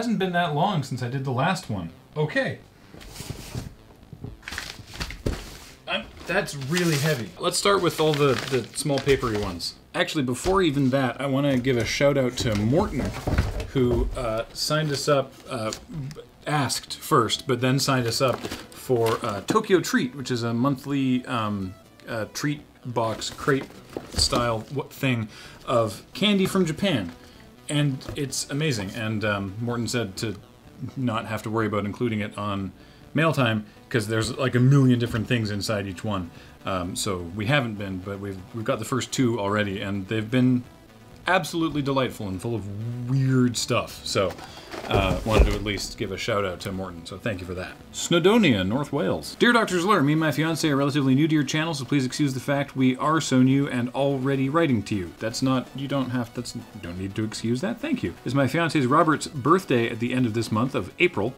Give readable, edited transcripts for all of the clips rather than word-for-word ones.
hasn't been that long since I did the last one. Okay. That's really heavy. Let's start with all the small papery ones. Actually, before even that, I want to give a shout out to Morton, who signed us up, asked first, but then signed us up for Tokyo Treat, which is a monthly treat box, crate style thing of candy from Japan. And it's amazing. And Morton said to not have to worry about including it on mail time, because there's like a million different things inside each one. So we haven't been, but we've got the first 2 already, and they've been absolutely delightful and full of weird stuff. So wanted to at least give a shout out to Morton, so thank you for that. Snowdonia, North Wales. Dear Dr. Zler, me and my fiance are relatively new to your channel, so please excuse the fact we are so new and already writing to you. That's not, you don't need to excuse that, thank you. It's my fiance's Robert's birthday at the end of this month of April.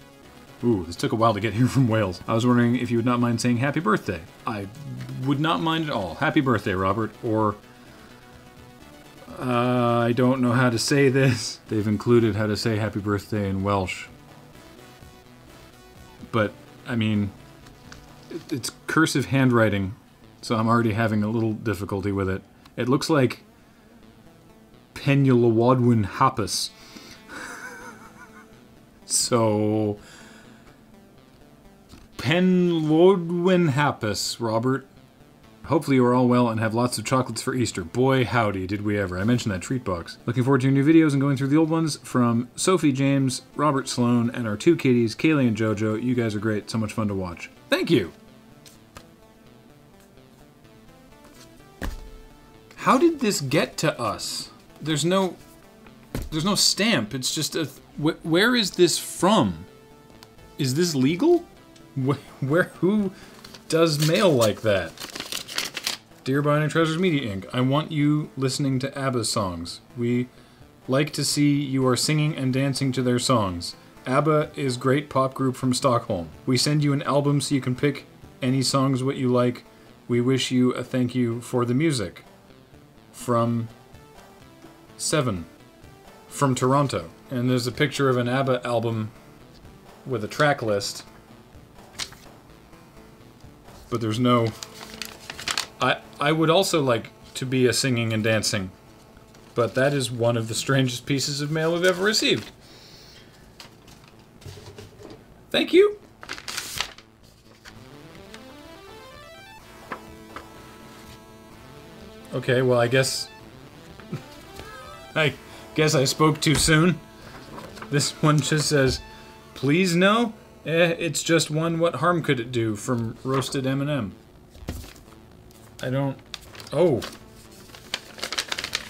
Ooh, this took a while to get here from Wales. I was wondering if you would not mind saying happy birthday. I would not mind at all. Happy birthday, Robert, or... I don't know how to say this. They've included how to say happy birthday in Welsh. But, I mean, it's cursive handwriting, so I'm already having a little difficulty with it. It looks like Penulawadwin Hapus. So... Penlodwin Hapus, Robert. Hopefully you are all well and have lots of chocolates for Easter. Boy, howdy, did we ever. I mentioned that treat box. Looking forward to your new videos and going through the old ones from Sophie James, Robert Sloan, and our 2 kitties, Kaylee and Jojo. You guys are great. So much fun to watch. Thank you! How did this get to us? There's no stamp. It's just a... Where is this from? Is this legal? Who does mail like that? Dear Bionic Treasures Media Inc., I want you listening to Abba songs. We like to see you are singing and dancing to their songs. Abba is great pop group from Stockholm. We send you an album so you can pick any songs what you like. We wish you a thank you for the music. From 7. From Toronto. And there's a picture of an Abba album with a track list. But there's no... I would also like to be a singing and dancing, but that is one of the strangest pieces of mail we've ever received. Thank you. Okay, well, I guess I spoke too soon. This one just says, please no. It's just one, what harm could it do, from Roasted M&M. I don't... Oh.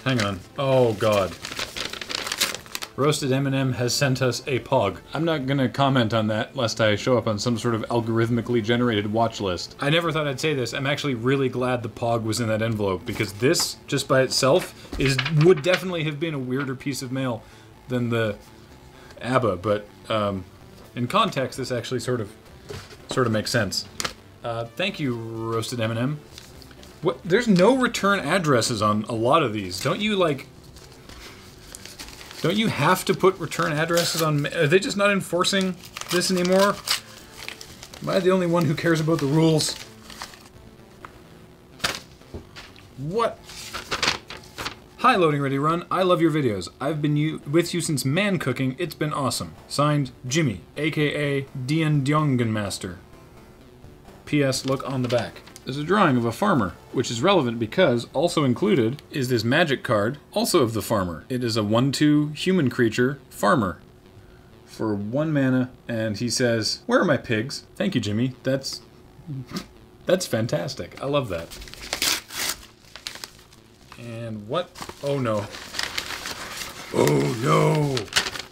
Hang on. Oh, God. Roasted M&M has sent us a pog. I'm not gonna comment on that, lest I show up on some sort of algorithmically generated watch list. I never thought I'd say this. I'm actually really glad the pog was in that envelope, because this, just by itself, would definitely have been a weirder piece of mail than the Abba, but in context, this actually sort of makes sense. Thank you, Roasted M&M. What? There's no return addresses on a lot of these. Don't you have to put return addresses on? Are they just not enforcing this anymore? Am I the only one who cares about the rules? What? Hi, Loading Ready Run. I love your videos. I've been with you since man cooking. It's been awesome. Signed, Jimmy, aka Dien Master. P.S. Look on the back. There's a drawing of a farmer, which is relevant because also included is this magic card, also of the farmer. It is a 1/2 human creature farmer for 1 mana, and he says, "Where are my pigs?" Thank you, Jimmy. That's fantastic. I love that. And what? Oh no. Oh no.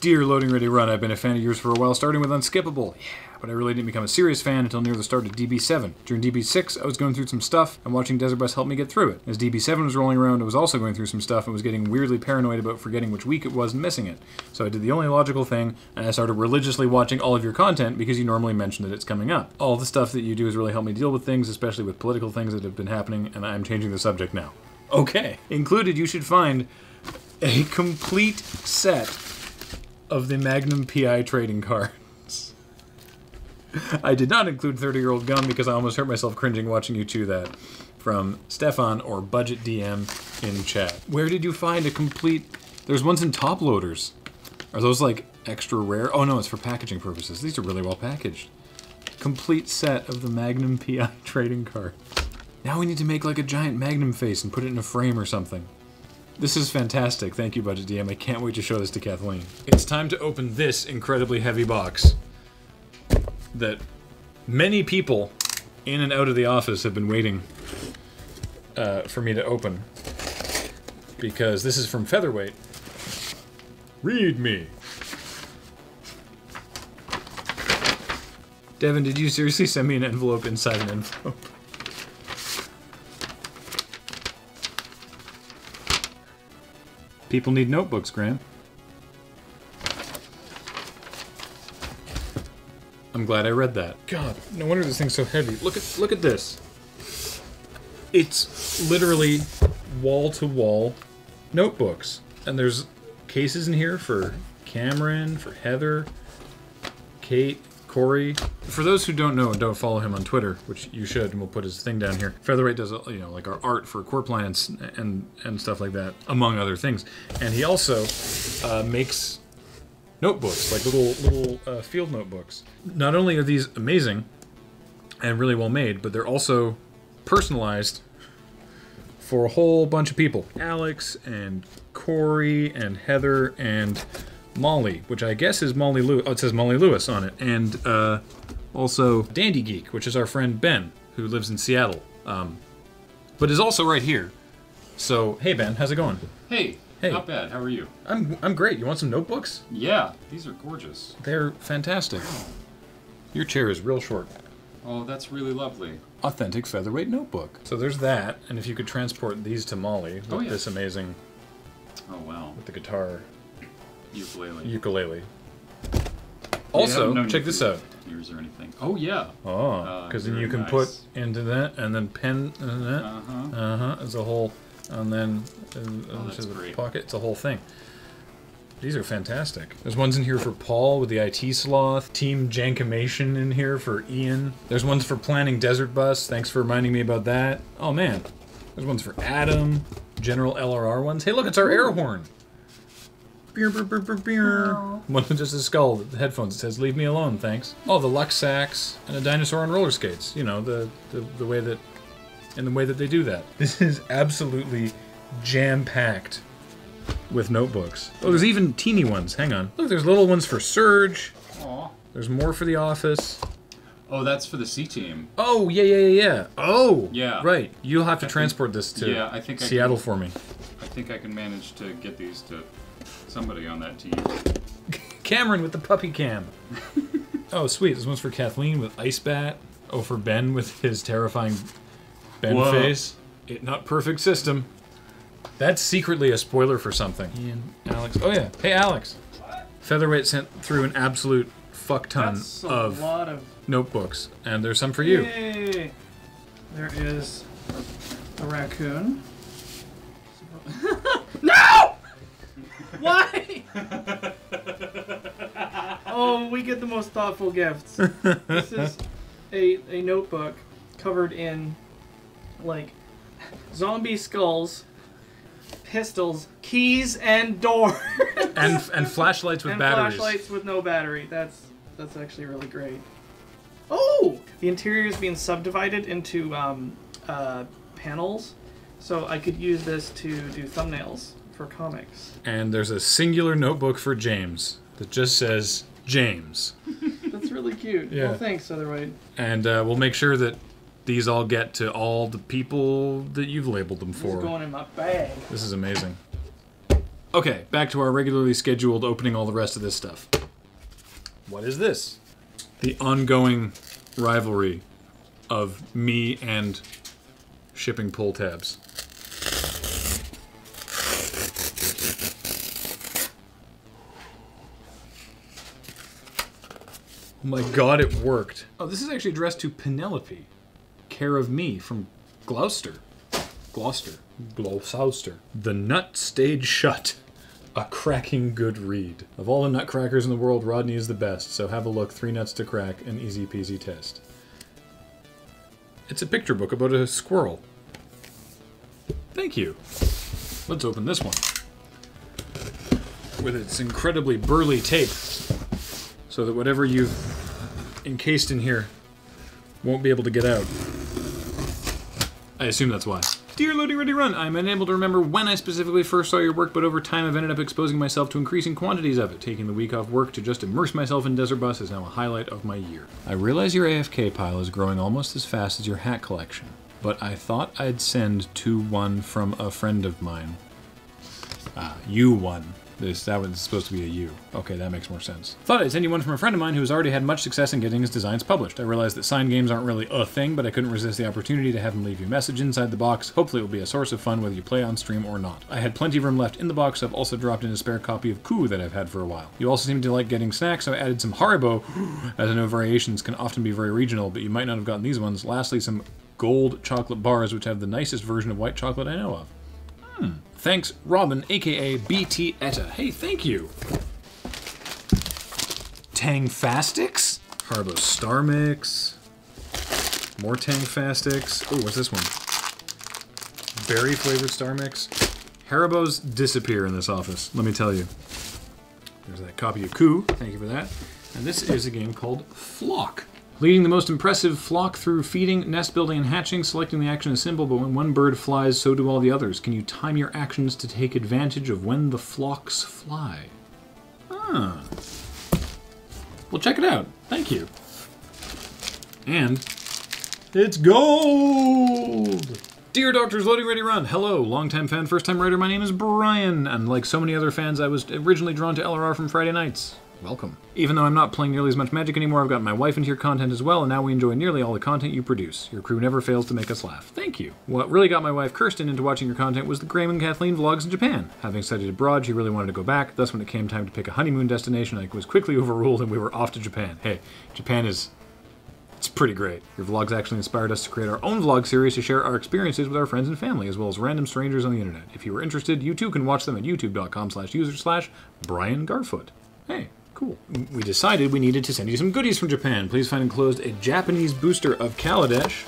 Dear Loading Ready Run, I've been a fan of yours for a while, starting with Unskippable. Yeah. But I really didn't become a serious fan until near the start of DB7. During DB6, I was going through some stuff, and watching Desert Bus helped me get through it. As DB7 was rolling around, I was also going through some stuff and was getting weirdly paranoid about forgetting which week it was and missing it. So I did the only logical thing, and I started religiously watching all of your content because you normally mention that it's coming up. All the stuff that you do has really helped me deal with things, especially with political things that have been happening, and I'm changing the subject now. Okay. Included, you should find a complete set of the Magnum PI trading cards. I did not include 30-year-old gum because I almost hurt myself cringing watching you chew that. From Stefan or Budget DM in chat. Where did you find a complete... There's ones in top loaders. Are those like extra rare? Oh no, it's for packaging purposes. These are really well packaged. Complete set of the Magnum PI trading card. Now we need to make like a giant Magnum face and put it in a frame or something. This is fantastic. Thank you, Budget DM. I can't wait to show this to Kathleen. It's time to open this incredibly heavy box that many people in and out of the office have been waiting for me to open. Because this is from Featherweight. Read me. Devin, did you seriously send me an envelope inside an envelope? People need notebooks, Graham. I'm glad I read that. God, no wonder this thing's so heavy. Look at this. It's literally wall-to-wall notebooks. And there's cases in here for Cameron, for Heather, Kate, Corey. For those who don't know and don't follow him on Twitter, which you should, and we'll put his thing down here. Featherweight does, you know, like our art for Core Plants and stuff like that, among other things. And he also makes notebooks, like little field notebooks. Not only are these amazing and really well made, but they're also personalized for a whole bunch of people. Alex and Corey and Heather and Molly, which I guess is Molly Lewis. Oh, it says Molly Lewis on it. And also Dandy Geek, which is our friend Ben, who lives in Seattle, but is also right here. So, hey Ben, how's it going? Hey, not bad. How are you? I'm great. You want some notebooks? Yeah, these are gorgeous. They're fantastic. Your chair is real short. Oh, that's really lovely. Authentic Featherweight notebook. So there's that, and if you could transport these to Molly with this amazing... Oh, wow. With the guitar... Ukulele. Also, check this out. Ears or anything. Oh, yeah. Oh, because then you can put into that, and then pen in that. As a whole, and then into the pocket. It's a whole thing. These are fantastic. There's ones in here for Paul with the IT Sloth. Team Jankamation in here for Ian. There's ones for planning Desert Bus. Thanks for reminding me about that. Oh, man. There's ones for Adam. General LRR ones. Hey, look, it's our air horn. Beer, beer, beer, beer, beer. One with just a skull, the headphones. It says, "Leave me alone, thanks." Oh, the Lux Sacks and a dinosaur on roller skates. You know, the way that, in the way that they do that. This is absolutely jam-packed with notebooks. Oh, there's even teeny ones. Hang on. Look, there's little ones for Surge. Aw. There's more for The Office. Oh, that's for the C-Team. Oh, yeah. Oh, yeah. Right. You'll have to transport this to Seattle for me. I think I can manage to get these to somebody on that team. Cameron with the puppy cam. Oh, sweet. This one's for Kathleen with Ice Bat. Oh, for Ben with his terrifying Ben face. Not perfect system. That's secretly a spoiler for something. Ian, Alex. Oh, yeah. Hey, Alex. What? Featherweight sent through an absolute fuck ton of notebooks, and there's some for you. Yay. There is a raccoon. No! Why? Oh, we get the most thoughtful gifts. This is a notebook covered in, like, zombie skulls, pistols, keys, and doors. and flashlights with batteries. Flashlights with no battery. That's actually really great. Oh! The interior is being subdivided into panels, so I could use this to do thumbnails for comics. And there's a singular notebook for James that just says James. That's really cute. Yeah. Well, thanks, Featherweight. And we'll make sure that these all get to all the people that you've labeled them for. This is going in my bag. This is amazing. Okay, back to our regularly scheduled opening all the rest of this stuff. What is this? The ongoing rivalry of me and shipping pull tabs. Oh my god, it worked. Oh, this is actually addressed to Penelope. Care of me from Gloucester. The nut stayed shut. A cracking good read. Of all the nutcrackers in the world, Rodney is the best, so have a look. 3 nuts to crack, an easy peasy test. It's a picture book about a squirrel. Thank you. Let's open this one. With its incredibly burly tape, so that whatever you've encased in here won't be able to get out. I assume that's why. Dear Loading Ready Run, I'm unable to remember when I specifically first saw your work, but over time I've ended up exposing myself to increasing quantities of it. Taking the week off work to just immerse myself in Desert Bus is now a highlight of my year. I realize your AFK pile is growing almost as fast as your hat collection, but I thought I'd send one from a friend of mine. You one. That one's supposed to be a U. Okay, that makes more sense. Thought I'd send you one from a friend of mine who has already had much success in getting his designs published. I realized that signed games aren't really a thing, but I couldn't resist the opportunity to have him leave you a message inside the box. Hopefully it will be a source of fun whether you play on stream or not. I had plenty of room left in the box, so I've also dropped in a spare copy of Coup that I've had for a while. You also seem to like getting snacks, so I added some Haribo, as I know variations can often be very regional, but you might not have gotten these ones. Lastly, some gold chocolate bars, which have the nicest version of white chocolate I know of. Thanks, Robin, aka BT Etta. Hey, thank you. Tangfastics? Haribo Star Mix. More Tangfastics. Oh, what's this one? Berry flavored Star Mix. Haribos disappear in this office, let me tell you. There's that copy of Coup. Thank you for that. And this is a game called Flock. Leading the most impressive flock through feeding, nest building, and hatching. Selecting the action is simple, but when one bird flies, so do all the others. Can you time your actions to take advantage of when the flocks fly? Ah. Well, check it out. Thank you. And it's gold! Dear Doctors, Loading Ready Run. Hello, longtime fan, first time writer. My name is Brian, and like so many other fans, I was originally drawn to LRR from Friday nights. Welcome. Even though I'm not playing nearly as much Magic anymore, I've gotten my wife into your content as well, and now we enjoy nearly all the content you produce. Your crew never fails to make us laugh. Thank you. What really got my wife Kirsten into watching your content was the Graham and Kathleen vlogs in Japan. Having studied abroad, she really wanted to go back, thus when it came time to pick a honeymoon destination, I was quickly overruled and we were off to Japan. Hey, Japan is... it's pretty great. Your vlogs actually inspired us to create our own vlog series to share our experiences with our friends and family, as well as random strangers on the internet. If you are interested, you too can watch them at youtube.com/user/BrianGarfoot. Hey. Cool. We decided we needed to send you some goodies from Japan. Please find enclosed a Japanese booster of Kaladesh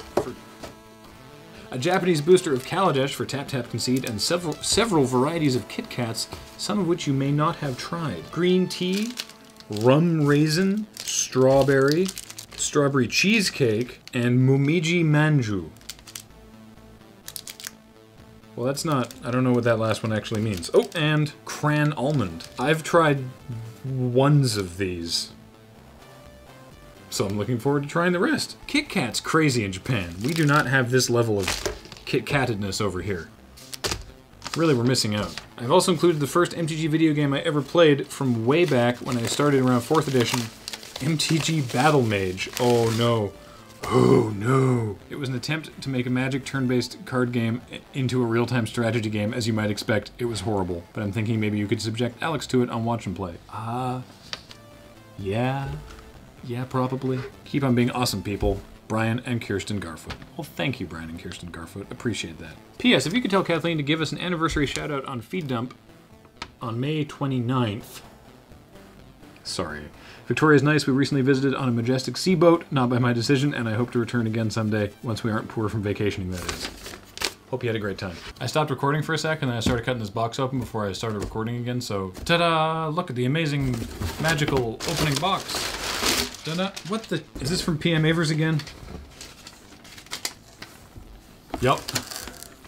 for Tap Tap Concede, and several varieties of Kit Kats, some of which you may not have tried. Green tea, rum raisin, strawberry cheesecake, and Mumiji Manju. Well, that's not... I don't know what that last one actually means. Oh, and cran almond. I've tried ones of these, so I'm looking forward to trying the rest. Kit Kat's crazy in Japan. We do not have this level of Kit Katedness over here. Really, we're missing out. I've also included the first MTG video game I ever played from way back when I started around 4th edition, MTG Battle Mage. Oh no. Oh no. It was an attempt to make a Magic turn-based card game into a real-time strategy game. As you might expect, it was horrible. But I'm thinking maybe you could subject Alex to it on Watch and Play. Yeah, probably. Keep on being awesome, people. Brian and Kirsten Garfoot. Well, thank you, Brian and Kirsten Garfoot. Appreciate that. P.S. If you could tell Kathleen to give us an anniversary shout-out on Feed Dump on May 29th. Sorry. Victoria's nice. We recently visited on a majestic sea boat, not by my decision, and I hope to return again someday, once we aren't poor from vacationing, that is. Hope you had a great time. I stopped recording for a sec, and then I started cutting this box open before I started recording again, so... ta-da! Look at the amazing, magical opening box. Ta-da! What the... is this from PM Avers again? Yup.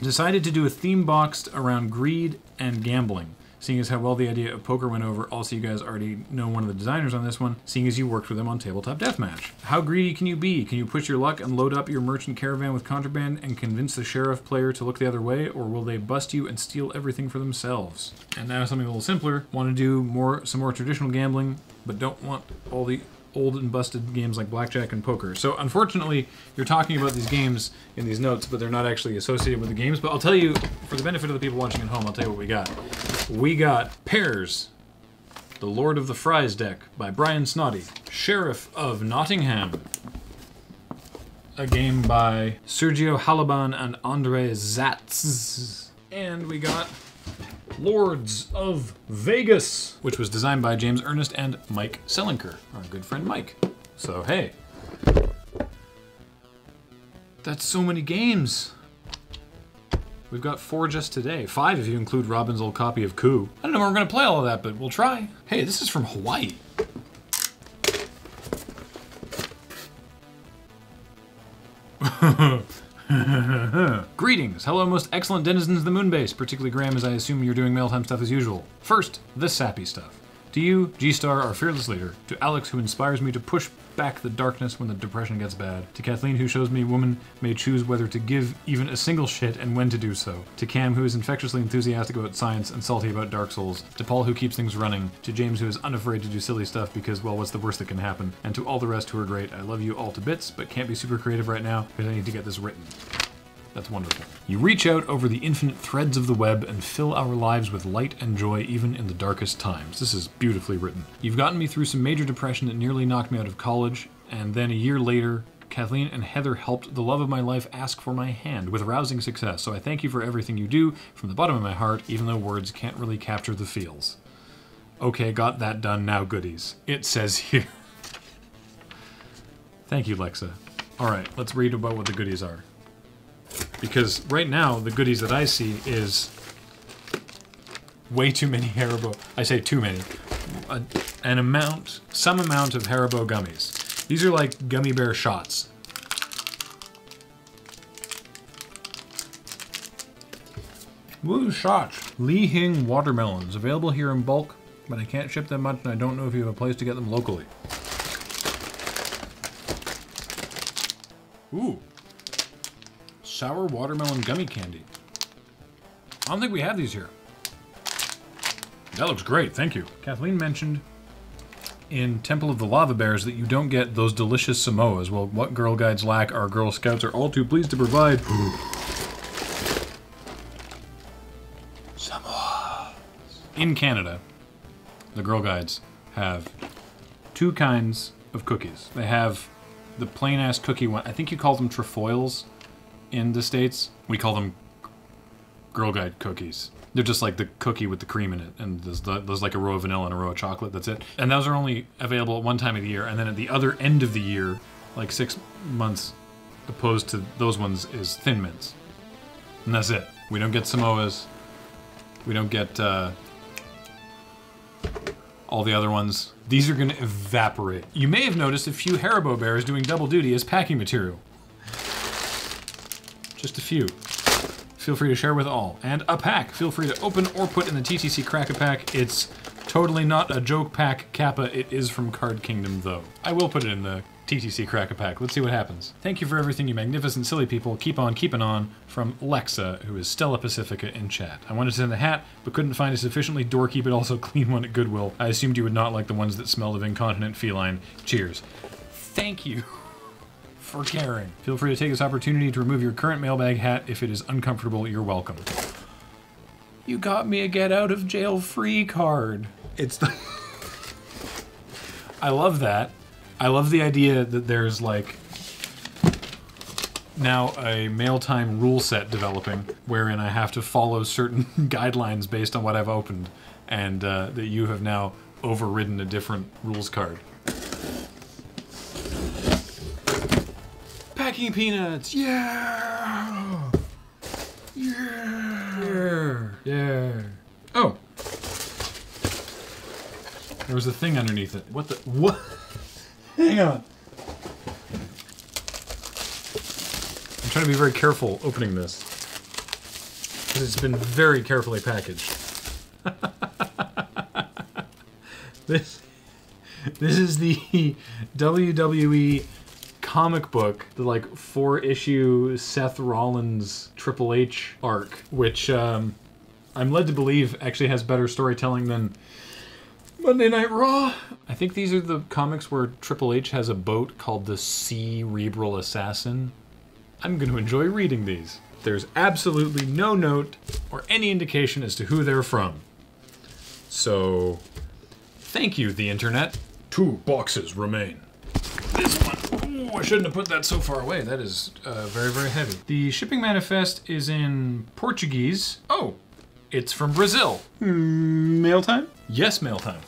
Decided to do a theme box around greed and gambling. Seeing as how well the idea of poker went over, also you guys already know one of the designers on this one, seeing as you worked with them on Tabletop Deathmatch. How greedy can you be? Can you push your luck and load up your merchant caravan with contraband and convince the sheriff player to look the other way, or will they bust you and steal everything for themselves? And now something a little simpler. Want to do some more traditional gambling, but don't want all the old and busted games like blackjack and poker. So unfortunately, you're talking about these games in these notes, but they're not actually associated with the games. But I'll tell you, for the benefit of the people watching at home, I'll tell you what we got. We got Pears, The Lord of the Fries deck by Brian Snoddy. Sheriff of Nottingham, a game by Sergio Halaban and Andre Zatz. And we got Lords of Vegas, which was designed by James Ernest and Mike Selinker, our good friend Mike. So, hey. That's so many games. We've got 4 just today. 5 if you include Robin's old copy of Coup. I don't know when we're gonna play all of that, but we'll try. Hey, this is from Hawaii. Greetings. Hello, most excellent denizens of the Moonbase, particularly Graham, as I assume you're doing mailtime stuff as usual. First, the sappy stuff. To you, G-Star, our fearless leader. To Alex, who inspires me to push back the darkness when the depression gets bad. To Kathleen, who shows me woman may choose whether to give even a single shit and when to do so. To Cam, who is infectiously enthusiastic about science and salty about Dark Souls. To Paul, who keeps things running. To James, who is unafraid to do silly stuff because, well, what's the worst that can happen? And to all the rest who are great. I love you all to bits, but can't be super creative right now because I need to get this written. That's wonderful. You reach out over the infinite threads of the web and fill our lives with light and joy even in the darkest times. This is beautifully written. You've gotten me through some major depression that nearly knocked me out of college, and then a year later, Kathleen and Heather helped the love of my life ask for my hand with rousing success. So I thank you for everything you do from the bottom of my heart, even though words can't really capture the feels. Okay, got that done, now goodies. It says here. Thank you, Lexa. All right, let's read about what the goodies are. Because right now, the goodies that I see is way too many Haribo. I say too many. Some amount of Haribo gummies. These are like gummy bear shots. Woo, shots. Li Hing watermelons. Available here in bulk, but I can't ship them much and I don't know if you have a place to get them locally. Ooh. Sour watermelon gummy candy. I don't think we have these here. That looks great, thank you. Kathleen mentioned in Temple of the Lava Bears that you don't get those delicious Samoas. Well, what Girl Guides lack, our Girl Scouts are all too pleased to provide. Samoas. In Canada, the Girl Guides have 2 kinds of cookies. They have the plain-ass cookie one. I think you call them trefoils. In the States, we call them Girl Guide cookies. They're just like the cookie with the cream in it, and there's like a row of vanilla and a row of chocolate, that's it. And those are only available at one time of the year, and then at the other end of the year, like 6 months opposed to those ones, is Thin Mints. And that's it. We don't get Samoas. We don't get all the other ones. These are gonna evaporate. You may have noticed a few Haribo bears doing double duty as packing material. Just a few. Feel free to share with all. And a pack. Feel free to open or put in the TTC Crack-A-Pack. It's totally not a joke pack, Kappa. It is from Card Kingdom, though. I will put it in the TTC Crack-A-Pack. Let's see what happens. Thank you for everything, you magnificent silly people. Keep on keeping on. From Lexa, who is Stella Pacifica in chat. I wanted to send a hat, but couldn't find a sufficiently dorky but also clean one at Goodwill. I assumed you would not like the ones that smelled of incontinent feline. Cheers. Thank you for caring. Feel free to take this opportunity to remove your current mailbag hat. If it is uncomfortable, you're welcome. You got me a get out of jail free card. It's the I love that. I love the idea that there's like now a mail time rule set developing wherein I have to follow certain guidelines based on what I've opened, and that you have now overridden a different rules card. Packing peanuts, yeah! Yeah! Yeah! Oh! There was a thing underneath it. What the? What? Hang on. I'm trying to be very careful opening this, because it's been very carefully packaged. This is the WWE comic book, the like 4-issue Seth Rollins Triple H arc, which I'm led to believe actually has better storytelling than Monday Night Raw. I think these are the comics where Triple H has a boat called the Cerebral Assassin. I'm going to enjoy reading these. There's absolutely no note or any indication as to who they're from. So, thank you, the internet. 2 boxes remain. This one. Ooh, I shouldn't have put that so far away. That is very, very heavy. The shipping manifest is in Portuguese. Oh, It's from Brazil. Mail time? Yes, mail time.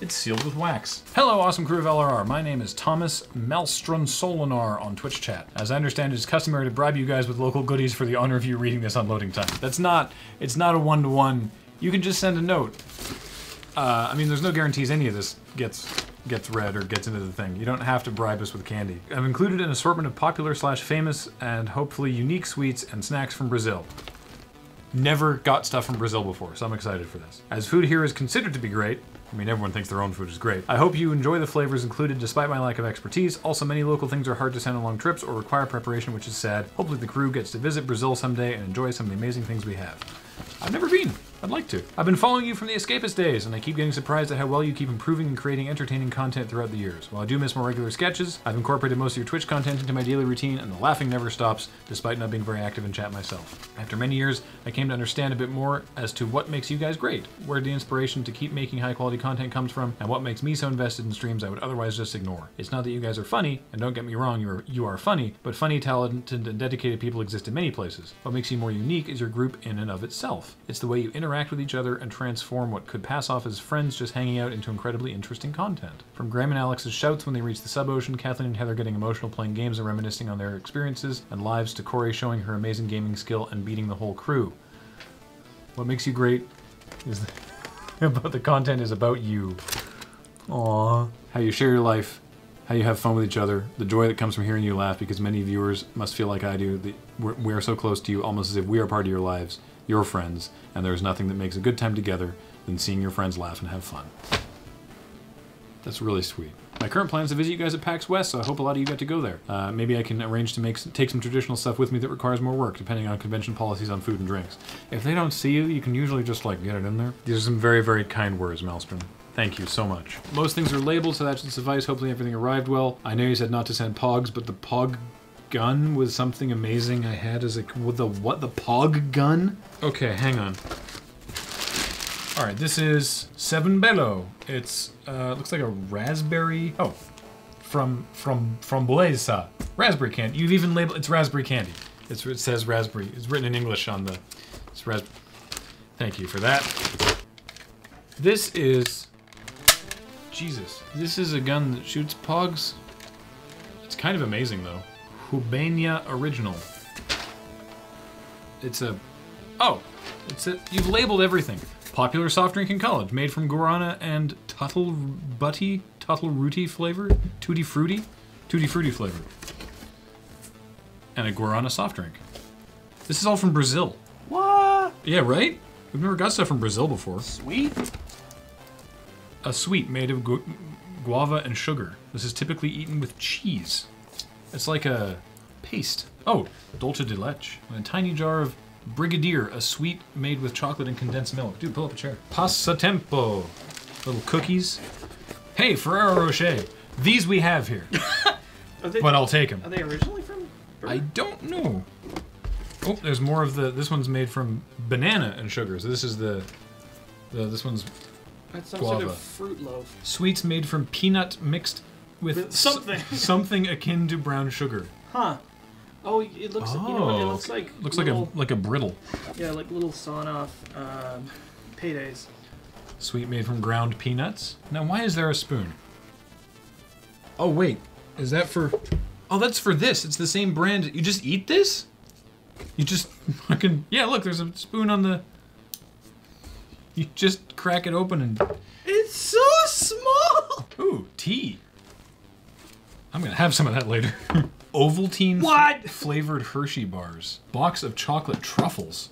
It's sealed with wax. Hello, awesome crew of LRR. My name is Thomas Malstron Solinar on Twitch chat. As I understand, it's customary to bribe you guys with local goodies for the honor of you reading this on loading time. It's not a one-to-one. You can just send a note. I mean, there's no guarantees any of this gets read or gets into the thing. You don't have to bribe us with candy. I've included an assortment of popular/famous and hopefully unique sweets and snacks from Brazil. Never got stuff from Brazil before, so I'm excited for this. As food here is considered to be great, I mean, everyone thinks their own food is great. I hope you enjoy the flavors included despite my lack of expertise. Also, many local things are hard to send on long trips or require preparation, which is sad. Hopefully the crew gets to visit Brazil someday and enjoy some of the amazing things we have. I've never been. I'd like to. I've been following you from the Escapist days, and I keep getting surprised at how well you keep improving and creating entertaining content throughout the years. While I do miss more regular sketches, I've incorporated most of your Twitch content into my daily routine, and the laughing never stops, despite not being very active in chat myself. After many years, I came to understand a bit more as to what makes you guys great, where the inspiration to keep making high-quality content comes from, and what makes me so invested in streams I would otherwise just ignore. It's not that you guys are funny, and don't get me wrong, you are funny, but funny, talented, and dedicated people exist in many places. What makes you more unique is your group in and of itself. It's the way you interact with each other and transform what could pass off as friends just hanging out into incredibly interesting content. From Graham and Alex's shouts when they reach the sub-ocean, Kathleen and Heather getting emotional playing games and reminiscing on their experiences and lives, to Corey showing her amazing gaming skill and beating the whole crew. What makes you great is about the content is about you. Aww. How you share your life, how you have fun with each other, the joy that comes from hearing you laugh, because many viewers must feel like I do, that we're so close to you, almost as if we are part of your lives, your friends, and there's nothing that makes a good time together than seeing your friends laugh and have fun. That's really sweet. My current plan is to visit you guys at PAX West, so I hope a lot of you get to go there. Maybe I can arrange to take some traditional stuff with me that requires more work, depending on convention policies on food and drinks. If they don't see you, you can usually just like get it in there. These are some very, very kind words, Maelstrom. Thank you so much. Most things are labeled, so that should suffice. Hopefully everything arrived well. I know you said not to send pogs, but the pog gun was something amazing I had as a... The what? The pog gun? Okay, hang on. Alright, this is Seven Bello. It's, looks like a raspberry... Oh, from Framboesa. Raspberry candy. You've even labeled... It's raspberry candy. It says raspberry. It's written in English on the... It's raspberry. Thank you for that. This is... Jesus. This is a gun that shoots pogs. It's kind of amazing, though. Hubania Original. It's a... Oh! It's a... You've labeled everything. Popular soft drink in college, made from guarana and tuttle rooty flavor? Tutti fruity flavor. And a guarana soft drink. This is all from Brazil. What? Yeah, right? We've never got stuff from Brazil before. Sweet? A sweet made of guava and sugar. This is typically eaten with cheese. It's like a paste. Oh, dulce de leche. And a tiny jar of Brigadier, a sweet made with chocolate and condensed milk. Dude, pull up a chair. Passatempo. Little cookies. Hey, Ferrero Rocher. These we have here. But I'll take them. Are they originally from... I don't know. Oh, there's more of the... This one's made from banana and sugar. So this is this one's That's some guava. sort of fruit loaf. Sweets made from peanut mixed with something. Something akin to brown sugar. Huh. Oh, it looks. Oh, you know what? It looks like. Looks little, like a brittle. Yeah, like little sawn-off paydays. Sweet made from ground peanuts. Now, why is there a spoon? Oh wait, is that for? Oh, that's for this. It's the same brand. You just eat this? You just fucking... Yeah, look, there's a spoon on the... You just crack it open and... It's so small! Ooh, tea. I'm gonna have some of that later. Ovaltine flavored Hershey bars. Box of chocolate truffles.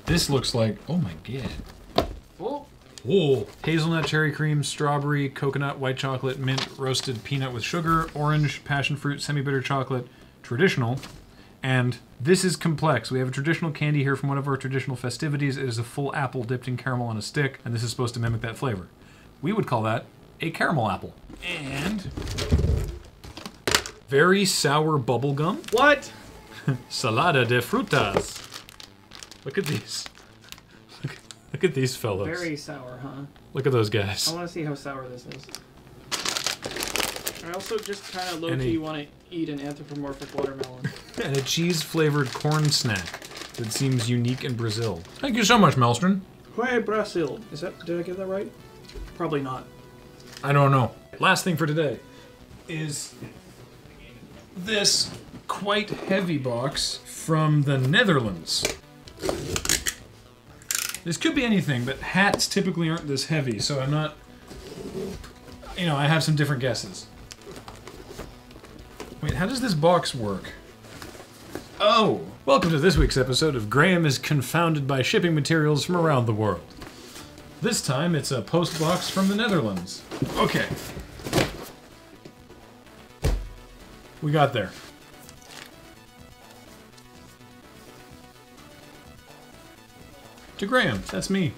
This looks like... Oh my god. Oh. Whoa. Hazelnut, cherry cream, strawberry, coconut, white chocolate, mint, roasted peanut with sugar, orange, passion fruit, semi-bitter chocolate, traditional. And this is complex. We have a traditional candy here from one of our traditional festivities. It is a full apple dipped in caramel on a stick, and this is supposed to mimic that flavor. We would call that a caramel apple. And very sour bubble gum. What? Salada de frutas. Look at these. Look at these fellows. Very sour, huh? Look at those guys. I want to see how sour this is. I also just kind of low-key want to eat an anthropomorphic watermelon. And a cheese-flavored corn snack. that seems unique in Brazil. Thank you so much, Melstron. Hey, Brazil. Did I get that right? Probably not. I don't know. Last thing for today is this quite heavy box from the Netherlands. This could be anything, but hats typically aren't this heavy, so I'm not... You know, I have some different guesses. Wait, how does this box work? Oh! Welcome to this week's episode of Graham is Confounded by Shipping Materials from Around the World. This time, it's a post box from the Netherlands. Okay. We got there. To Graham, that's me.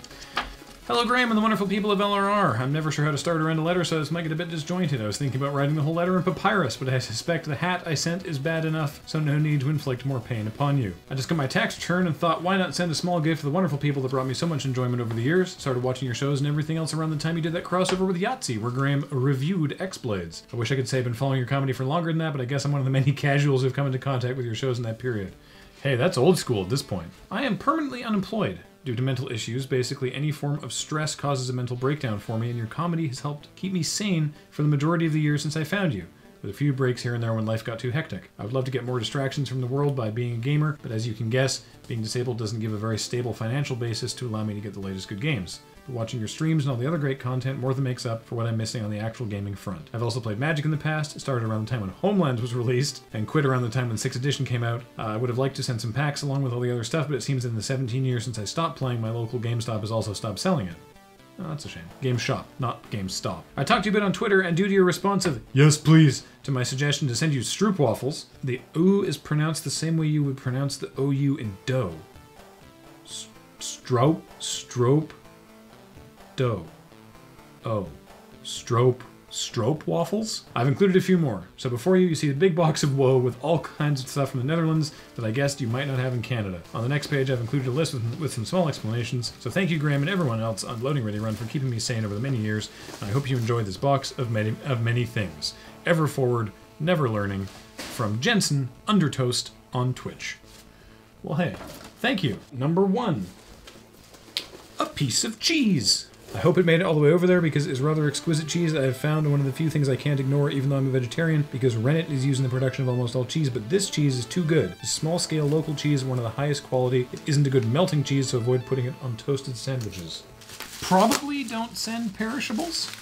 Hello Graham and the wonderful people of LRR. I'm never sure how to start or end a letter, so this might get a bit disjointed. I was thinking about writing the whole letter in papyrus, but I suspect the hat I sent is bad enough, so no need to inflict more pain upon you. I just got my tax return and thought, why not send a small gift to the wonderful people that brought me so much enjoyment over the years. Started watching your shows and everything else around the time you did that crossover with Yahtzee, where Graham reviewed X-Blades. I wish I could say I've been following your comedy for longer than that, but I guess I'm one of the many casuals who've come into contact with your shows in that period. Hey, that's old school at this point. I am permanently unemployed. Due to mental issues, basically any form of stress causes a mental breakdown for me, and your comedy has helped keep me sane for the majority of the years since I found you, with a few breaks here and there when life got too hectic. I would love to get more distractions from the world by being a gamer, but as you can guess, being disabled doesn't give a very stable financial basis to allow me to get the latest good games. But watching your streams and all the other great content more than makes up for what I'm missing on the actual gaming front. I've also played Magic in the past, started around the time when Homeland was released, and quit around the time when 6th edition came out. I would have liked to send some packs along with all the other stuff, but it seems in the 17 years since I stopped playing, my local GameStop has also stopped selling it. Oh, that's a shame. Game Shop, not GameStop. I talked to you a bit on Twitter, and due to your response of, yes please, to my suggestion to send you Stroop waffles, the OO is pronounced the same way you would pronounce the OU in dough. Strope, dough. Oh. Stroop waffles? I've included a few more. So before you see the big box of woe with all kinds of stuff from the Netherlands that I guessed you might not have in Canada. On the next page I've included a list with some small explanations. So thank you Graham and everyone else on LoadingReadyRun for keeping me sane over the many years. And I hope you enjoyed this box of many things. Ever forward, never learning. From Jensen Undertoast on Twitch. Well hey, thank you. Number 1. A piece of cheese. I hope it made it all the way over there because it is rather exquisite cheese that I have found, and one of the few things I can't ignore even though I'm a vegetarian, because rennet is used in the production of almost all cheese, but this cheese is too good. This small-scale local cheese is one of the highest quality. It isn't a good melting cheese, so avoid putting it on toasted sandwiches. Probably don't send perishables,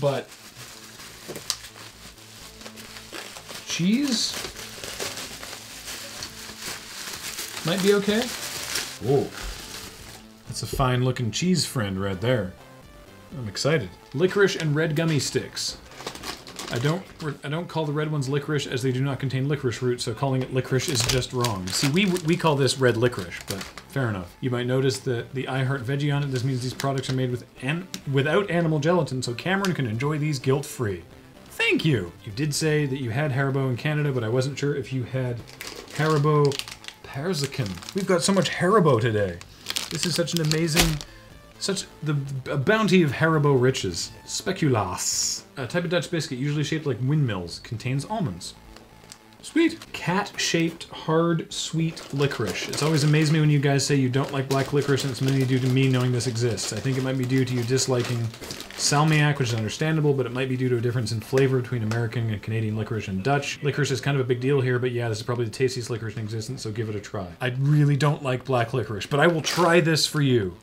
but cheese might be okay. Whoa. That's a fine-looking cheese friend right there. I'm excited. Licorice and red gummy sticks. I don't call the red ones licorice as they do not contain licorice root, so calling it licorice is just wrong. See, we call this red licorice, but fair enough. You might notice the I Heart Veggie on it. This means these products are made without animal gelatin, so Cameron can enjoy these guilt-free. Thank you! You did say that you had Haribo in Canada, but I wasn't sure if you had Haribo Persican. We've got so much Haribo today. This is such an amazing, a bounty of Haribo riches. Speculas. A type of Dutch biscuit, usually shaped like windmills, contains almonds. Sweet. Cat-shaped, hard, sweet licorice. It's always amazed me when you guys say you don't like black licorice, and it's mainly due to me knowing this exists. I think it might be due to you disliking salmiak, which is understandable, but it might be due to a difference in flavor between American and Canadian licorice and Dutch. Licorice is kind of a big deal here, but yeah, this is probably the tastiest licorice in existence, so give it a try. I really don't like black licorice, but I will try this for you.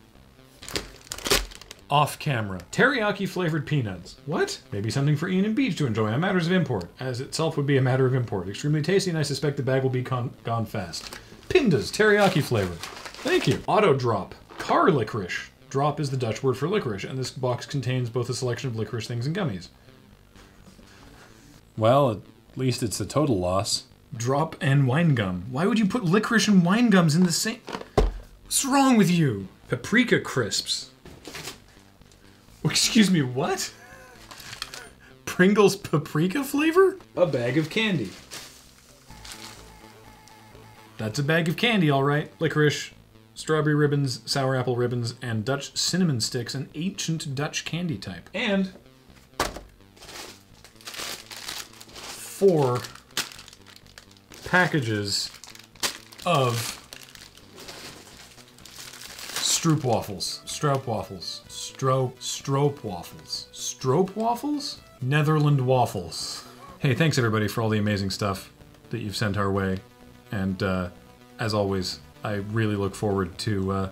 Off camera. Teriyaki flavored peanuts. What? Maybe something for Ian and Beach to enjoy on matters of import, as itself would be a matter of import. Extremely tasty, and I suspect the bag will be gone fast. Pinda's teriyaki flavor. Thank you. Auto drop. Car licorice. Drop is the Dutch word for licorice, and this box contains both a selection of licorice things and gummies. Well, at least it's a total loss. Drop and wine gum. Why would you put licorice and wine gums in the same... What's wrong with you? Paprika crisps. Excuse me, what? Pringles paprika flavor? A bag of candy. That's a bag of candy, all right. Licorice, strawberry ribbons, sour apple ribbons, and Dutch cinnamon sticks, an ancient Dutch candy type. And 4 packages of Stroop waffles. Stroop waffles. Stroop waffles. Stroop waffles? Netherland waffles. Hey, thanks everybody for all the amazing stuff that you've sent our way. And as always, I really look forward to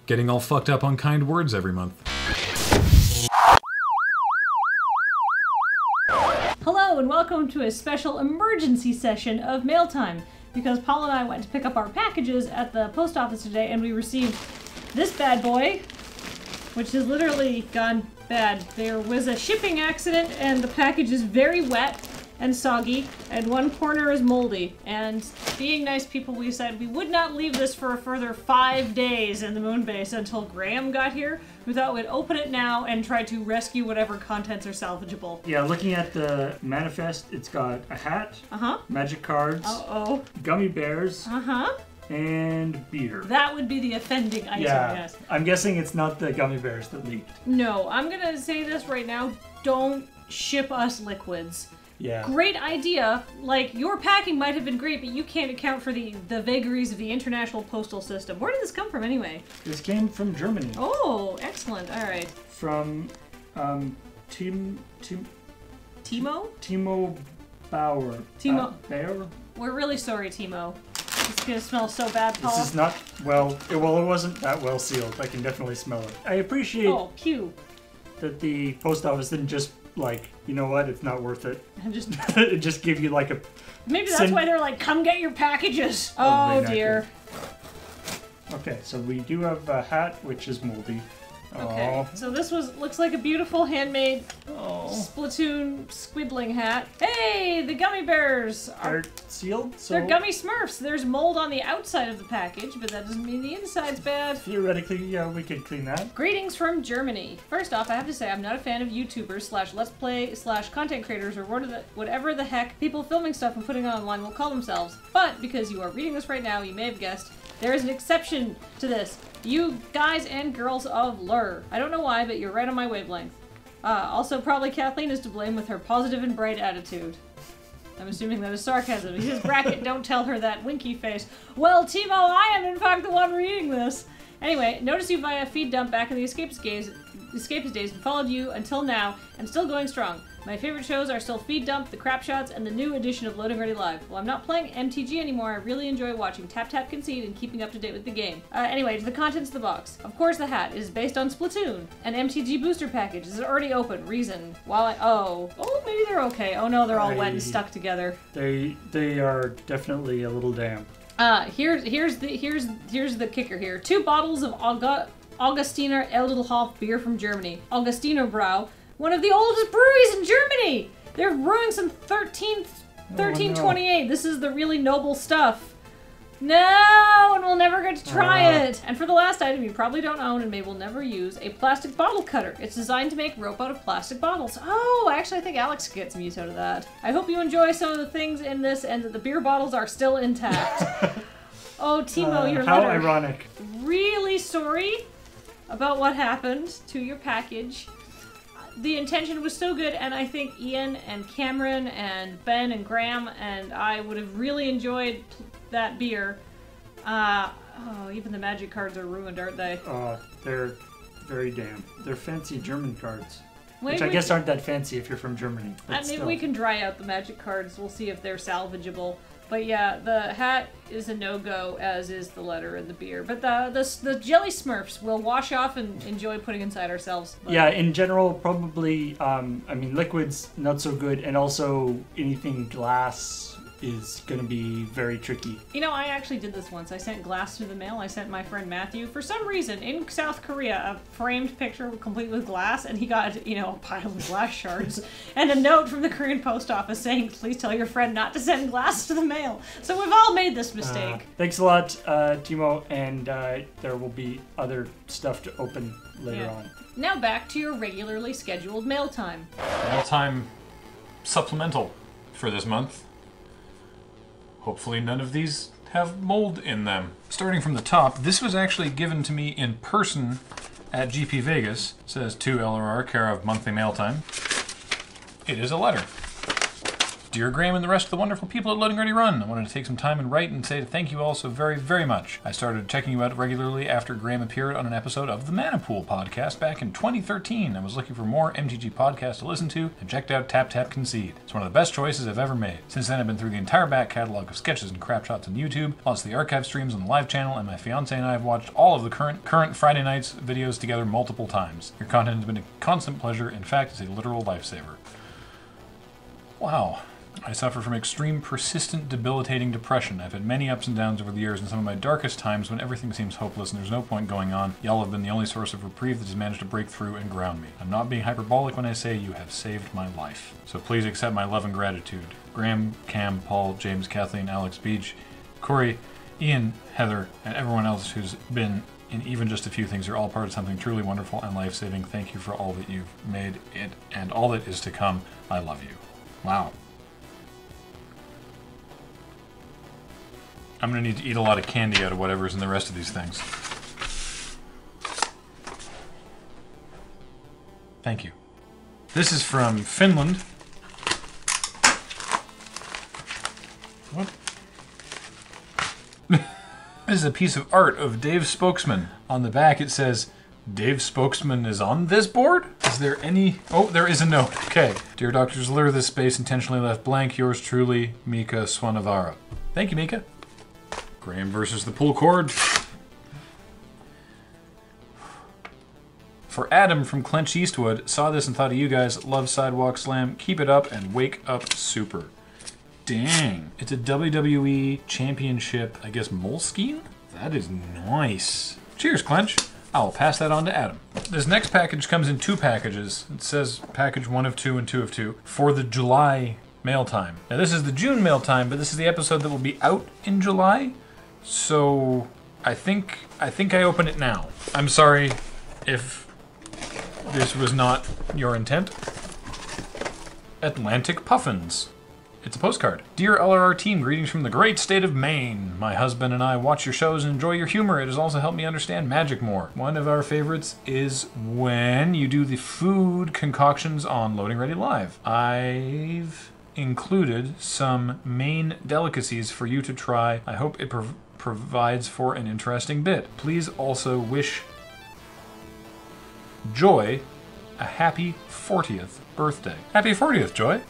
getting all fucked up on kind words every month. Hello and welcome to a special emergency session of Mail Time, because Paul and I went to pick up our packages at the post office today and we received this bad boy, which has literally gone bad. There was a shipping accident and the package is very wet and soggy, and one corner is moldy. And being nice people, we said we would not leave this for a further 5 days in the moon base until Graham got here. We thought we'd open it now and try to rescue whatever contents are salvageable. Yeah, looking at the manifest, it's got a hat, magic cards, gummy bears, and beer. That would be the offending item, yes. I'm guessing it's not the gummy bears that leaked. No, I'm gonna say this right now, don't ship us liquids. Yeah. Great idea. Like, your packing might have been great, but you can't account for the vagaries of the international postal system. Where did this come from anyway? This came from Germany. Oh, excellent. All right. From Timo Bauer. Timo. Bauer? We're really sorry, Timo. It's gonna smell so bad, Paul. This is not it wasn't that well sealed. I can definitely smell it. I appreciate that the post office didn't just like, you know what, it's not worth it. And just give you like a... Maybe that's why they're like, come get your packages. Oh dear. Okay, so we do have a hat, which is moldy. Okay, so this looks like a beautiful handmade Splatoon squiddling hat. Hey, the gummy bears are sealed. So they're gummy Smurfs. There's mold on the outside of the package, but that doesn't mean the inside's bad. Theoretically, yeah, we could clean that. Greetings from Germany. First off, I have to say I'm not a fan of YouTubers / Let's Play / content creators or whatever the heck people filming stuff and putting it online will call themselves. But because you are reading this right now, you may have guessed, there is an exception to this. You guys and girls of Lur. I don't know why, but you're right on my wavelength. Also, probably Kathleen is to blame with her positive and bright attitude. I'm assuming that is sarcasm. He says, bracket, don't tell her that winky face. Well, Timo, I am in fact the one reading this. Anyway, noticed you via feed dump back in the Escapist days and followed you until now, and still going strong. My favorite shows are still Feed Dump, The Crap Shots, and the new edition of Loading Ready Live. While I'm not playing MTG anymore, I really enjoy watching Tap Tap Concede and keeping up to date with the game. Anyway, to the contents of the box. Of course the hat is based on Splatoon. An MTG booster package. Is it already open? Reason. Oh, maybe they're okay. Oh no, they're all wet and stuck together. They are definitely a little damp. Here's the kicker here. 2 bottles of Augustiner Edelhoff beer from Germany. Augustiner Brau, one of the oldest breweries in Germany. They're brewing some 1328. This is the really noble stuff. No, and we'll never get to try it. And for the last item you probably don't own and maybe will never use, a plastic bottle cutter. It's designed to make rope out of plastic bottles. Oh, actually I think Alex could get some use out of that. I hope you enjoy some of the things in this and that the beer bottles are still intact. Oh, Timo, your letter. How ironic. Really sorry about what happened to your package. The intention was so good, and I think Ian and Cameron and Ben and Graham and I would have really enjoyed that beer. Even the magic cards are ruined, aren't they? They're very damp. They're fancy German cards. Which I guess aren't that fancy if you're from Germany. Maybe we can dry out the magic cards. We'll see if they're salvageable. But yeah, the hat is a no-go, as is the letter and the beer. But the jelly Smurfs we'll wash off and enjoy putting inside ourselves. But yeah, in general, probably, I mean, liquids, not so good. And also, anything glass is going to be very tricky. You know, I actually did this once. I sent glass through the mail. I sent my friend Matthew, for some reason, in South Korea, a framed picture complete with glass, and he got, a pile of glass shards, and a note from the Korean post office saying, please tell your friend not to send glass to the mail. So we've all made this mistake. Thanks a lot, Timo, and there will be other stuff to open later on. Now back to your regularly scheduled mail time. Mail time supplemental for this month. Hopefully none of these have mold in them. Starting from the top, this was actually given to me in person at GP Vegas. It says to LRR, care of monthly mail time. It is a letter. Dear Graham and the rest of the wonderful people at Loading Ready Run, I wanted to take some time and write and say thank you all so very, very much. I started checking you out regularly after Graham appeared on an episode of the Mana Pool podcast back in 2013. I was looking for more MTG podcasts to listen to and checked out Tap Tap Concede. It's one of the best choices I've ever made. Since then, I've been through the entire back catalog of sketches and crap shots on YouTube, plus the archive streams on the live channel, and my fiance and I have watched all of the current Friday nights videos together multiple times. Your content has been a constant pleasure. In fact, it's a literal lifesaver. Wow. I suffer from extreme, persistent, debilitating depression. I've had many ups and downs over the years, and some of my darkest times when everything seems hopeless and there's no point going on, y'all have been the only source of reprieve that has managed to break through and ground me. I'm not being hyperbolic when I say you have saved my life. So please accept my love and gratitude. Graham, Cam, Paul, James, Kathleen, Alex, Beach, Corey, Ian, Heather, and everyone else who's been in even just a few things. You're all part of something truly wonderful and life-saving. Thank you for all that you've made it and all that is to come. I love you. Wow. I'm going to need to eat a lot of candy out of whatever's in the rest of these things. Thank you. This is from Finland. What? This is a piece of art of Dave Spokesman. On the back it says, Dave Spokesman is on this board? Is there any... Oh, there is a note. Okay. Dear Dr. Zler, this space intentionally left blank. Yours truly, Mika Swanavara. Thank you, Mika. Graham versus the pull cord. For Adam from Clench Eastwood, saw this and thought of you guys. Love Sidewalk Slam. Keep it up and wake up super. Dang. It's a WWE Championship, I guess, Moleskine? That is nice. Cheers, Clench. I'll pass that on to Adam. This next package comes in 2 packages. It says package 1 of 2 and 2 of 2 for the July mail time. Now this is the June mail time, but this is the episode that will be out in July. So I think I open it now. I'm sorry if this was not your intent. Atlantic Puffins. It's a postcard. Dear LRR team, greetings from the great state of Maine. My husband and I watch your shows and enjoy your humor. It has also helped me understand magic more. One of our favorites is when you do the food concoctions on Loading Ready Live. I've included some Maine delicacies for you to try. I hope it provides for an interesting bit. Please also wish Joy a happy 40th birthday. Happy 40th, Joy.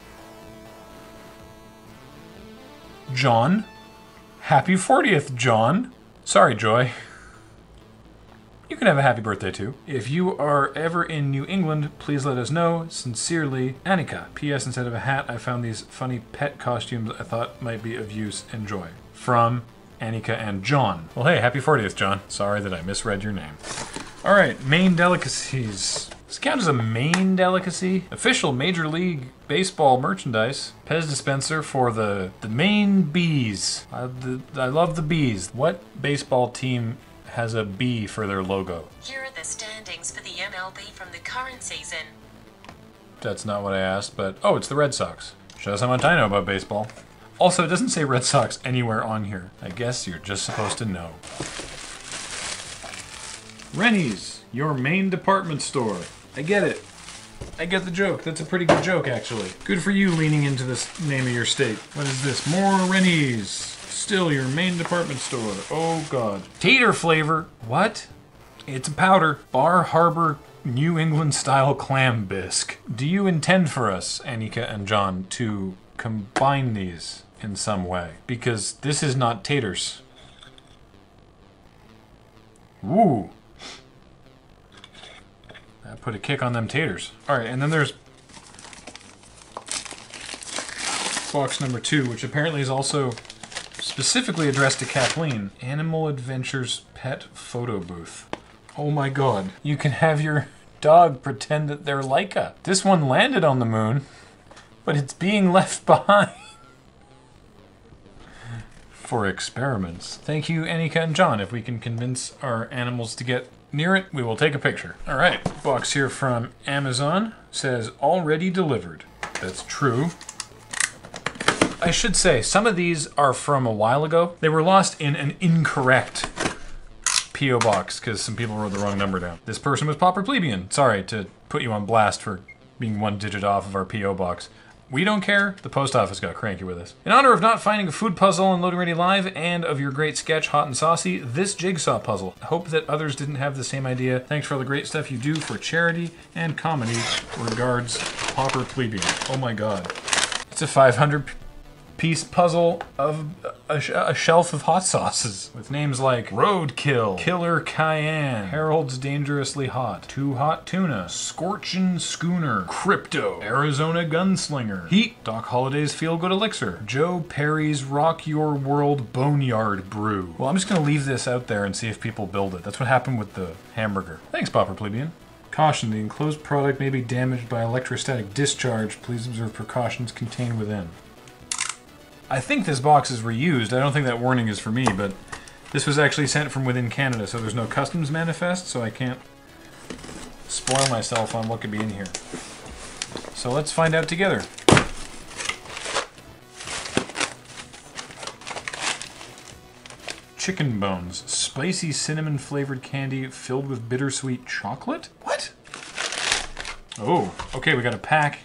John, happy 40th, John. Sorry, Joy. You can have a happy birthday, too. If you are ever in New England, please let us know. Sincerely, Annika. P.S. Instead of a hat, I found these funny pet costumes I thought might be of use and joy. From Annika and John. Well, hey, happy 40th, John. Sorry that I misread your name. All right, Maine delicacies. Does it count as a Maine delicacy? Official Major League Baseball merchandise. Pez dispenser for the Maine Bees. I love the bees. What baseball team has a bee for their logo? Here are the standings for the MLB from the current season. That's not what I asked, but... Oh, it's the Red Sox. Shows how much I know about baseball. Also, it doesn't say Red Sox anywhere on here. I guess you're just supposed to know. Rennie's, your Maine department store. I get it. I get the joke. That's a pretty good joke, actually. Good for you leaning into this name of your state. What is this? More Rennie's. Still your Maine department store. Oh, God. Tater flavor. What? It's a powder. Bar Harbor New England-style clam bisque. Do you intend for us, Annika and John, to combine these in some way? Because this is not taters. Ooh. That put a kick on them taters. Alright, and then there's box number 2, which apparently is also specifically addressed to Kathleen. Animal Adventures Pet Photo Booth. Oh my god. You can have your dog pretend that they're Leica. This one landed on the moon, but it's being left behind for experiments. Thank you, Annika and John. If we can convince our animals to get near it, we will take a picture. All right, box here from Amazon says already delivered. That's true. I should say, some of these are from a while ago. They were lost in an incorrect P.O. box because some people wrote the wrong number down. This person was Pauper Plebeian. Sorry to put you on blast for being 1 digit off of our P.O. box. We don't care. The post office got cranky with us. In honor of not finding a food puzzle on Loading Ready Live and of your great sketch, Hot and Saucy, this jigsaw puzzle. I hope that others didn't have the same idea. Thanks for all the great stuff you do for charity and comedy. Regards, Pauper Plebeian. Oh my god. It's a 500-piece puzzle of a shelf of hot sauces with names like Roadkill, Killer Cayenne, Harold's Dangerously Hot, Too Hot Tuna, Scorchin' Schooner, Crypto, Arizona Gunslinger, Heat, Doc Holliday's Feel Good Elixir, Joe Perry's Rock Your World Boneyard Brew. Well, I'm just gonna leave this out there and see if people build it. That's what happened with the hamburger. Thanks, Pauper Plebeian. Caution, the enclosed product may be damaged by electrostatic discharge. Please observe precautions contained within. I think this box is reused. I don't think that warning is for me, but this was actually sent from within Canada, so there's no customs manifest, so I can't spoil myself on what could be in here. So let's find out together. Chicken bones. Spicy cinnamon flavored candy filled with bittersweet chocolate? What? Oh, okay, we got a pack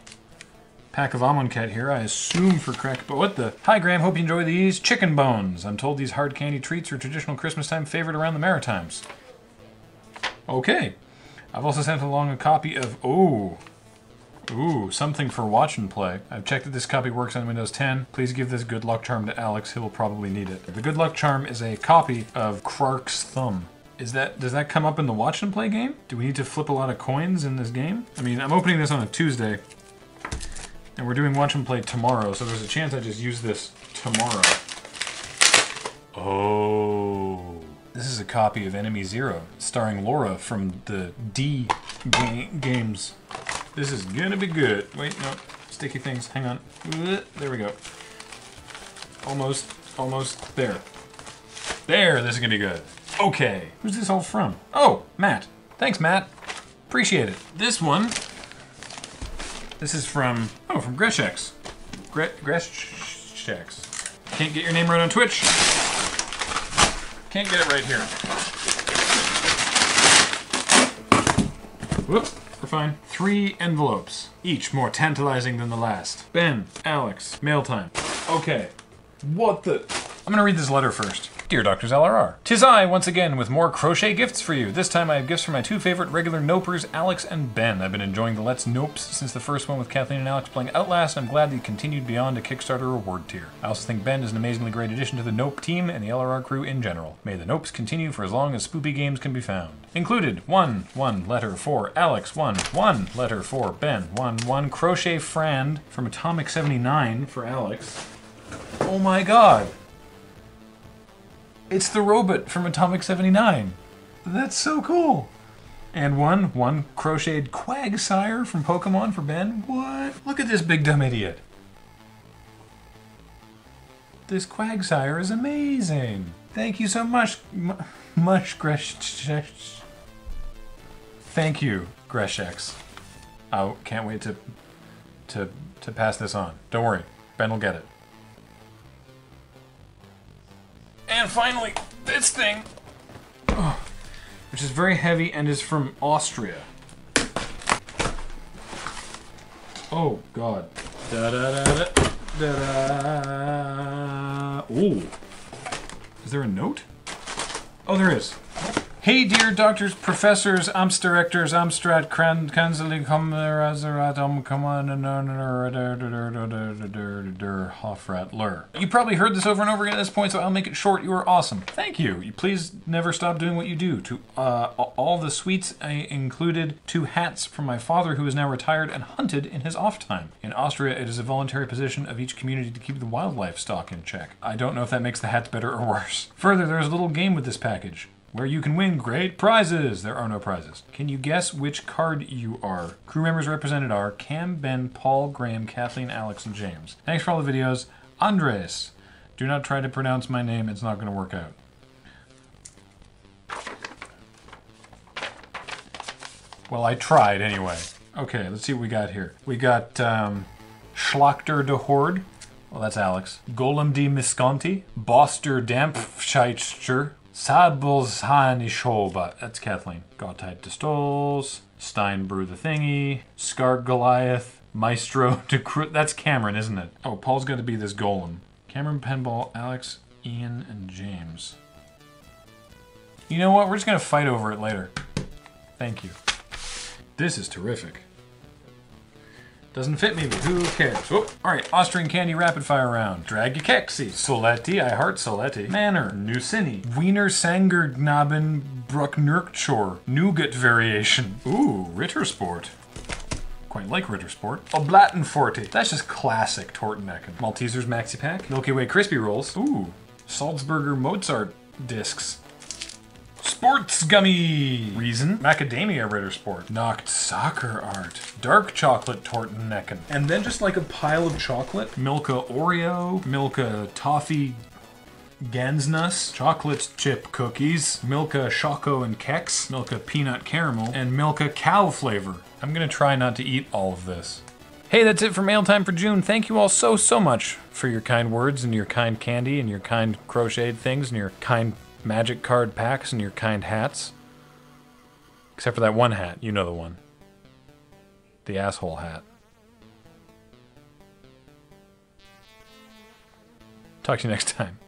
of Amonkhet here, I assume for crack, but what the? Hi Graham, hope you enjoy these chicken bones. I'm told these hard candy treats are traditional Christmas time favorite around the Maritimes. Okay. I've also sent along a copy of, something for watch and play. I've checked that this copy works on Windows 10. Please give this good luck charm to Alex, he will probably need it. The good luck charm is a copy of Krark's Thumb. Does that come up in the watch and play game? Do we need to flip a lot of coins in this game? I mean, I'm opening this on a Tuesday. And we're doing watch and play tomorrow, so there's a chance I just use this tomorrow. Oh. This is a copy of Enemy Zero, starring Laura from the D games. This is gonna be good. Wait, no. Sticky things. Hang on. There we go. Almost there. There, this is gonna be good. Okay. Who's this all from? Oh, Matt. Thanks, Matt. Appreciate it. This one... This is from Greshex. Greshex. Can't get your name right on Twitch. Can't get it right here. Whoop, we're fine. 3 envelopes, each more tantalizing than the last. Ben, Alex, mail time. Okay, what the? I'm gonna read this letter first. Dear Doctors LRR, 'tis I once again with more crochet gifts for you. This time I have gifts for my 2 favorite regular nopers, Alex and Ben. I've been enjoying the Let's Nopes since the first one with Kathleen and Alex playing Outlast, and I'm glad they continued beyond a Kickstarter reward tier. I also think Ben is an amazingly great addition to the Nope team and the LRR crew in general. May the Nopes continue for as long as spoopy games can be found. Included, 1 letter for Alex, 1 letter for Ben, 1 crochet frand from Atomic 79 for Alex. Oh my god! It's the robot from Atomic 79. That's so cool. And one crocheted Quagsire from Pokemon for Ben. What? Look at this big dumb idiot. This Quagsire is amazing. Thank you so much, Greshex. Thank you, Greshex. I can't wait to pass this on. Don't worry, Ben will get it. And finally, this thing, which is very heavy and is from Austria. Oh God! Da da da da da da. Ooh, is there a note? Oh, there is. Hey, dear doctors, professors, Amstdirectors, Amstrat, Kanzeli, Komerazarat, Hofratler. You probably heard this over and over again at this point, so I'll make it short. You are awesome. Thank you. You please never stop doing what you do. To all the sweets, I included 2 hats from my father, who is now retired and hunted in his off time. In Austria, it is a voluntary position of each community to keep the wildlife stock in check. I don't know if that makes the hats better or worse. Further, there is a little game with this package, where you can win great prizes. There are no prizes. Can you guess which card you are? Crew members represented are Cam, Ben, Paul, Graham, Kathleen, Alex, and James. Thanks for all the videos. Andres. Do not try to pronounce my name. It's not going to work out. Well, I tried anyway. Okay, let's see what we got here. We got Schlachter de Horde. Well, that's Alex. Golem de Misconti. Boster Dampfscheitster. Sabelshani that's Kathleen. Gottheit de Stolz. Steinbrew the Thingy. Scar Goliath. Maestro that's Cameron, isn't it? Oh, Paul's got to be this golem. Cameron, Penball, Alex, Ian, and James. You know what? We're just going to fight over it later. Thank you. This is terrific. Doesn't fit me, but who cares? Oh, alright, Austrian candy rapid fire round. Dragikexi, Soletti, I heart Soletti. Manor, Nusini, Wiener Sangergnaben Brucknurkchor, Nougat variation. Ooh, Rittersport. Quite like Rittersport. Oblatenforte. That's just classic Tortenecken. Maltesers Maxi Pack. Milky Way Crispy Rolls. Ooh, Salzburger Mozart discs. Sports Gummy! Reason. Macadamia Rittersport. Knocked Soccer Art. Dark Chocolate Tortenecken. And then just like a pile of chocolate. Milka Oreo. Milka Toffee Gansnuss. Chocolate Chip Cookies. Milka Choco and Kex. Milka Peanut Caramel. And Milka Cow Flavor. I'm gonna try not to eat all of this. Hey, that's it for Mail Time for June. Thank you all so much for your kind words and your kind candy and your kind crocheted things and your kind magic card packs and your kind hats. Except for that one hat. You know the one. The asshole hat. Talk to you next time.